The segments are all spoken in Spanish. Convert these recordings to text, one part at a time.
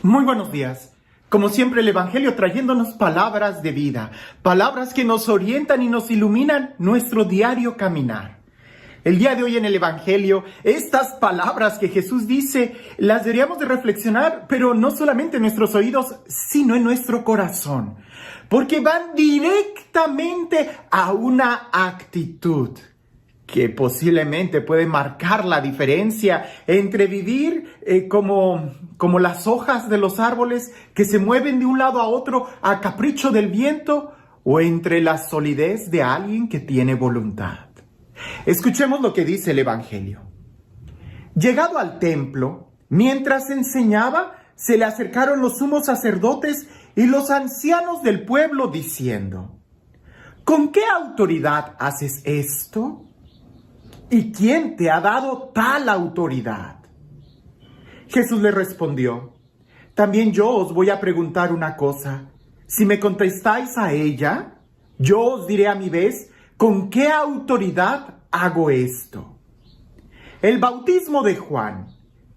Muy buenos días. Como siempre, el Evangelio trayéndonos palabras de vida, palabras que nos orientan y nos iluminan nuestro diario caminar. El día de hoy en el Evangelio, estas palabras que Jesús dice, las deberíamos de reflexionar, pero no solamente en nuestros oídos, sino en nuestro corazón, porque van directamente a una actitud que posiblemente puede marcar la diferencia entre vivir como las hojas de los árboles que se mueven de un lado a otro a capricho del viento, o entre la solidez de alguien que tiene voluntad. Escuchemos lo que dice el Evangelio. Llegado al templo, mientras enseñaba, se le acercaron los sumos sacerdotes y los ancianos del pueblo diciendo: ¿con qué autoridad haces esto? ¿Y quién te ha dado tal autoridad? Jesús le respondió: también yo os voy a preguntar una cosa. Si me contestáis a ella, yo os diré a mi vez con qué autoridad hago esto. El bautismo de Juan,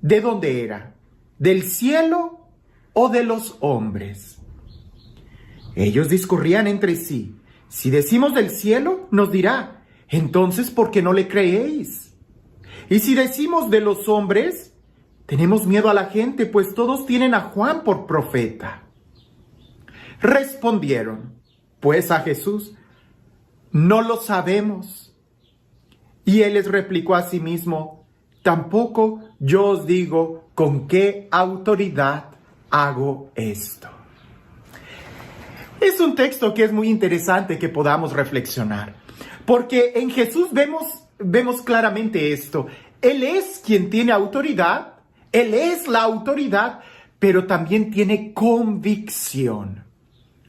¿de dónde era? ¿Del cielo o de los hombres? Ellos discurrían entre sí. Si decimos del cielo, nos dirá: entonces, ¿por qué no le creéis? Y si decimos de los hombres, tenemos miedo a la gente, pues todos tienen a Juan por profeta. Respondieron, pues, a Jesús: no lo sabemos. Y él les replicó a sí mismo: tampoco yo os digo con qué autoridad hago esto. Es un texto que es muy interesante que podamos reflexionar. Porque en Jesús vemos claramente esto. Él es quien tiene autoridad, Él es la autoridad, pero también tiene convicción.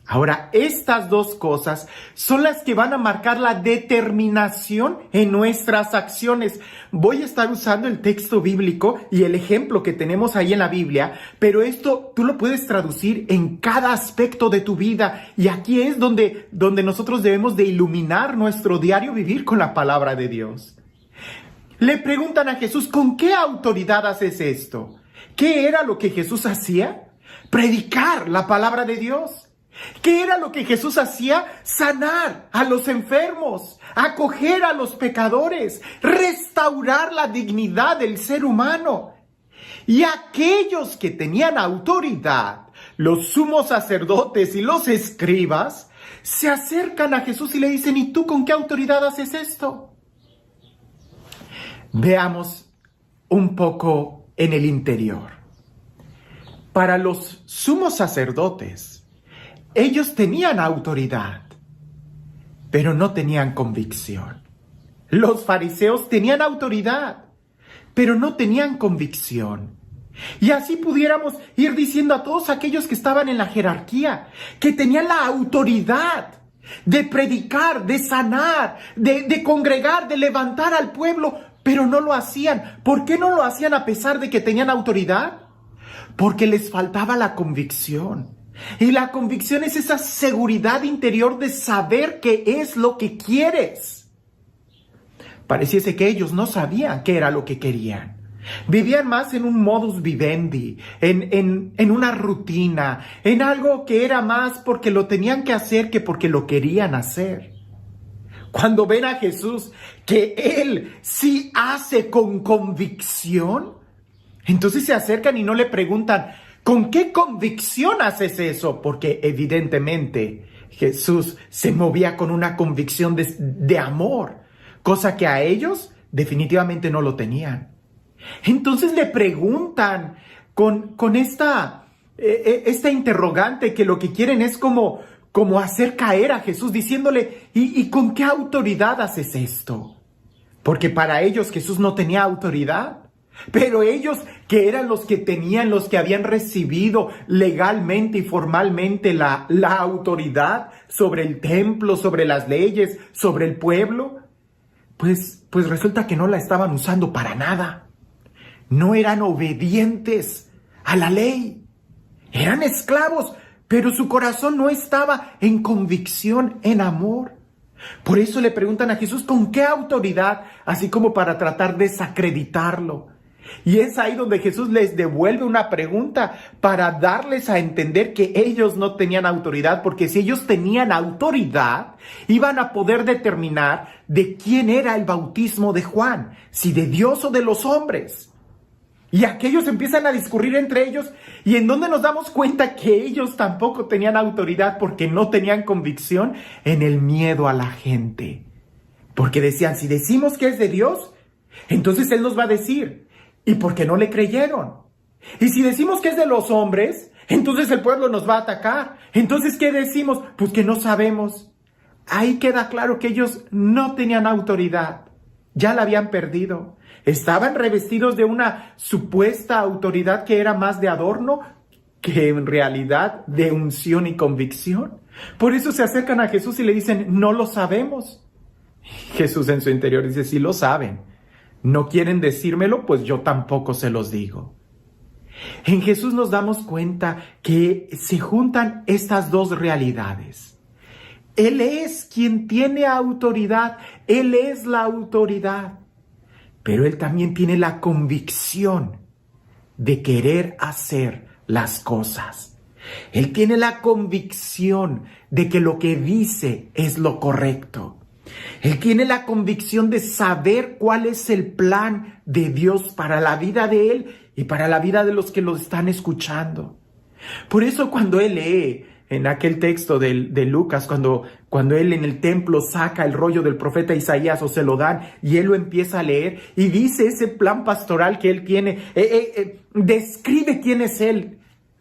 Ahora, estas dos cosas son las que van a marcar la determinación en nuestras acciones. Voy a estar usando el texto bíblico y el ejemplo que tenemos ahí en la Biblia, pero esto tú lo puedes traducir en cada aspecto de tu vida. Y aquí es donde nosotros debemos de iluminar nuestro diario vivir con la palabra de Dios. Le preguntan a Jesús: ¿con qué autoridad haces esto? ¿Qué era lo que Jesús hacía? Predicar la palabra de Dios. ¿Qué era lo que Jesús hacía? Sanar a los enfermos, acoger a los pecadores, restaurar la dignidad del ser humano. Y aquellos que tenían autoridad, los sumos sacerdotes y los escribas, se acercan a Jesús y le dicen: ¿y tú con qué autoridad haces esto? Veamos un poco en el interior. Para los sumos sacerdotes, ellos tenían autoridad, pero no tenían convicción. Los fariseos tenían autoridad, pero no tenían convicción. Y así pudiéramos ir diciendo a todos aquellos que estaban en la jerarquía, que tenían la autoridad de predicar, de sanar, de congregar, de levantar al pueblo, pero no lo hacían. ¿Por qué no lo hacían a pesar de que tenían autoridad? Porque les faltaba la convicción. Y la convicción es esa seguridad interior de saber qué es lo que quieres. Pareciese que ellos no sabían qué era lo que querían. Vivían más en un modus vivendi, en una rutina, en algo que era más porque lo tenían que hacer que porque lo querían hacer. Cuando ven a Jesús que Él sí hace con convicción, entonces se acercan y no le preguntan: ¿con qué convicción haces eso? Porque evidentemente Jesús se movía con una convicción de amor, cosa que a ellos definitivamente no lo tenían. Entonces le preguntan con esta interrogante, que lo que quieren es como hacer caer a Jesús, diciéndole: ¿y con qué autoridad haces esto? Porque para ellos Jesús no tenía autoridad. Pero ellos, que eran los que tenían, los que habían recibido legalmente y formalmente la autoridad sobre el templo, sobre las leyes, sobre el pueblo, pues resulta que no la estaban usando para nada. No eran obedientes a la ley. Eran esclavos, pero su corazón no estaba en convicción, en amor. Por eso le preguntan a Jesús: ¿con qué autoridad? Así como para tratar de desacreditarlo. Y es ahí donde Jesús les devuelve una pregunta para darles a entender que ellos no tenían autoridad, porque si ellos tenían autoridad, iban a poder determinar de quién era el bautismo de Juan, si de Dios o de los hombres. Y aquellos empiezan a discurrir entre ellos, y en donde nos damos cuenta que ellos tampoco tenían autoridad porque no tenían convicción, en el miedo a la gente. Porque decían, si decimos que es de Dios, entonces Él nos va a decir, ¿y por qué no le creyeron? Y si decimos que es de los hombres, entonces el pueblo nos va a atacar. Entonces, ¿qué decimos? Pues que no sabemos. Ahí queda claro que ellos no tenían autoridad. Ya la habían perdido. Estaban revestidos de una supuesta autoridad que era más de adorno que en realidad de unción y convicción. Por eso se acercan a Jesús y le dicen, no lo sabemos. Jesús en su interior dice, sí lo saben. No quieren decírmelo, pues yo tampoco se los digo. En Jesús nos damos cuenta que se juntan estas dos realidades. Él es quien tiene autoridad, Él es la autoridad, pero Él también tiene la convicción de querer hacer las cosas. Él tiene la convicción de que lo que dice es lo correcto. Él tiene la convicción de saber cuál es el plan de Dios para la vida de Él y para la vida de los que lo están escuchando. Por eso cuando Él lee en aquel texto de Lucas, cuando Él en el templo saca el rollo del profeta Isaías o se lo dan y Él lo empieza a leer y dice ese plan pastoral que Él tiene, describe quién es Él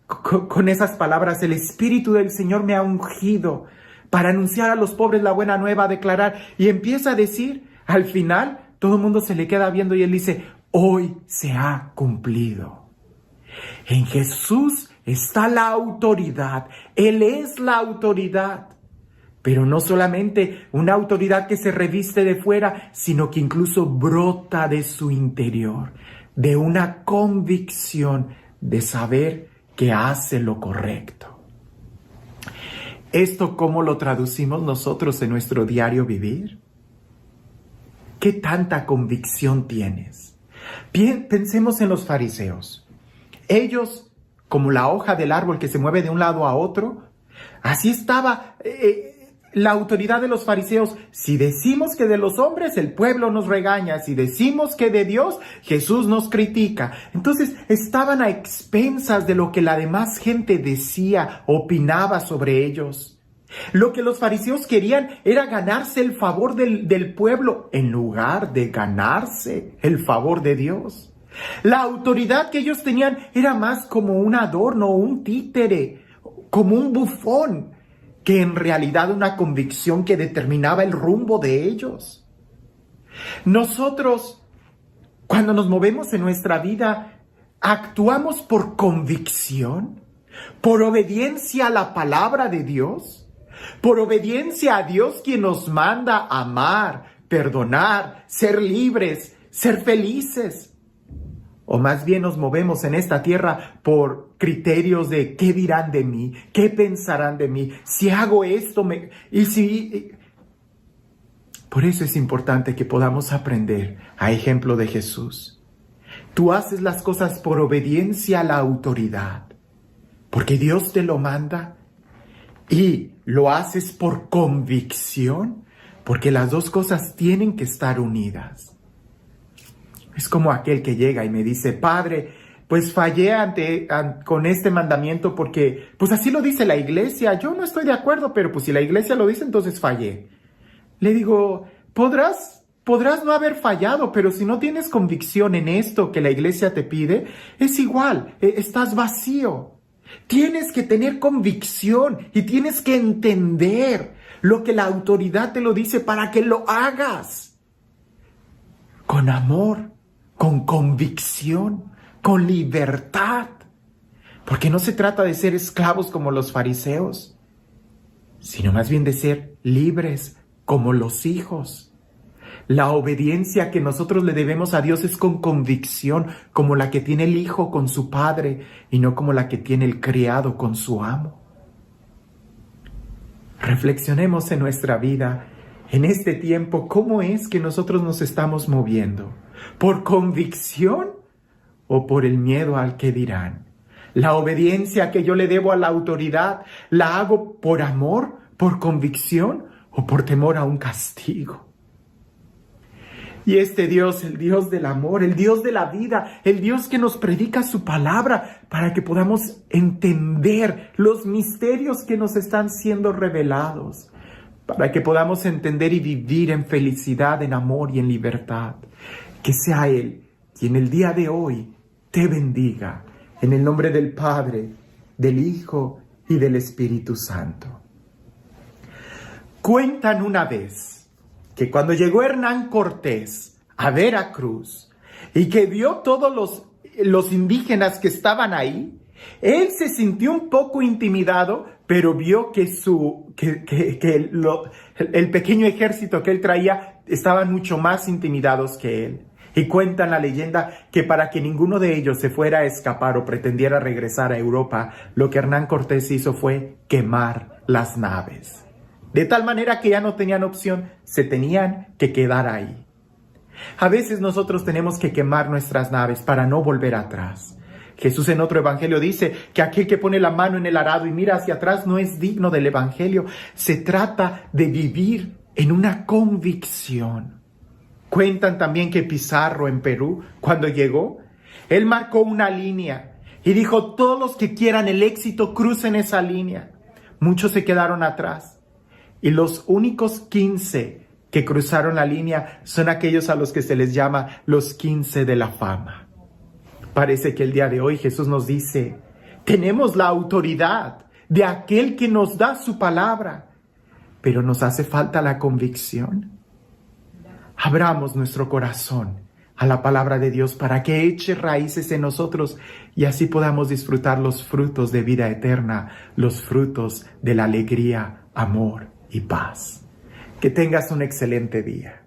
con esas palabras, el Espíritu del Señor me ha ungido para anunciar a los pobres la buena nueva, a declarar, y empieza a decir, al final, todo el mundo se le queda viendo y Él dice, hoy se ha cumplido. En Jesús está la autoridad, Él es la autoridad, pero no solamente una autoridad que se reviste de fuera, sino que incluso brota de su interior, de una convicción de saber que hace lo correcto. ¿Esto cómo lo traducimos nosotros en nuestro diario vivir? ¿Qué tanta convicción tienes? Bien, pensemos en los fariseos. Ellos, como la hoja del árbol que se mueve de un lado a otro, así estaba la autoridad de los fariseos. Si decimos que de los hombres, el pueblo nos regaña. Si decimos que de Dios, Jesús nos critica. Entonces estaban a expensas de lo que la demás gente decía, opinaba sobre ellos. Lo que los fariseos querían era ganarse el favor del pueblo en lugar de ganarse el favor de Dios. La autoridad que ellos tenían era más como un adorno, un títere, como un bufón, que en realidad una convicción que determinaba el rumbo de ellos. Nosotros, cuando nos movemos en nuestra vida, ¿actuamos por convicción? ¿Por obediencia a la palabra de Dios? ¿Por obediencia a Dios quien nos manda amar, perdonar, ser libres, ser felices? O más bien nos movemos en esta tierra por criterios de qué dirán de mí, qué pensarán de mí, si hago esto, Por eso es importante que podamos aprender a ejemplo de Jesús. Tú haces las cosas por obediencia a la autoridad, porque Dios te lo manda, y lo haces por convicción, porque las dos cosas tienen que estar unidas. Es como aquel que llega y me dice, Padre, pues fallé con este mandamiento porque, pues así lo dice la iglesia. Yo no estoy de acuerdo, pero pues si la iglesia lo dice, entonces fallé. Le digo, podrás no haber fallado, pero si no tienes convicción en esto que la iglesia te pide, es igual, estás vacío. Tienes que tener convicción y tienes que entender lo que la autoridad te lo dice para que lo hagas. Con amor, con convicción, con libertad. Porque no se trata de ser esclavos como los fariseos, sino más bien de ser libres como los hijos. La obediencia que nosotros le debemos a Dios es con convicción, como la que tiene el hijo con su padre y no como la que tiene el criado con su amo. Reflexionemos en nuestra vida, en este tiempo, cómo es que nosotros nos estamos moviendo. ¿Por convicción o por el miedo al que dirán. La obediencia que yo le debo a la autoridad, ¿la hago por amor, por convicción o por temor a un castigo? Y este Dios, el Dios del amor, el Dios de la vida, el Dios que nos predica su palabra para que podamos entender los misterios que nos están siendo revelados, para que podamos entender y vivir en felicidad, en amor y en libertad. Que sea Él quien el día de hoy te bendiga, en el nombre del Padre, del Hijo y del Espíritu Santo. Cuentan una vez que cuando llegó Hernán Cortés a Veracruz y que vio todos los indígenas que estaban ahí, él se sintió un poco intimidado, pero vio que el pequeño ejército que él traía estaban mucho más intimidados que él. Y cuentan la leyenda que para que ninguno de ellos se fuera a escapar o pretendiera regresar a Europa, lo que Hernán Cortés hizo fue quemar las naves. De tal manera que ya no tenían opción, se tenían que quedar ahí. A veces nosotros tenemos que quemar nuestras naves para no volver atrás. Jesús en otro evangelio dice que aquel que pone la mano en el arado y mira hacia atrás no es digno del evangelio. Se trata de vivir en una convicción. Cuentan también que Pizarro en Perú, cuando llegó, él marcó una línea y dijo: todos los que quieran el éxito crucen esa línea. Muchos se quedaron atrás. Y los únicos 15 que cruzaron la línea son aquellos a los que se les llama los 15 de la fama. Parece que el día de hoy Jesús nos dice: tenemos la autoridad de aquel que nos da su palabra, pero nos hace falta la convicción. Abramos nuestro corazón a la palabra de Dios para que eche raíces en nosotros y así podamos disfrutar los frutos de vida eterna, los frutos de la alegría, amor y paz. Que tengas un excelente día.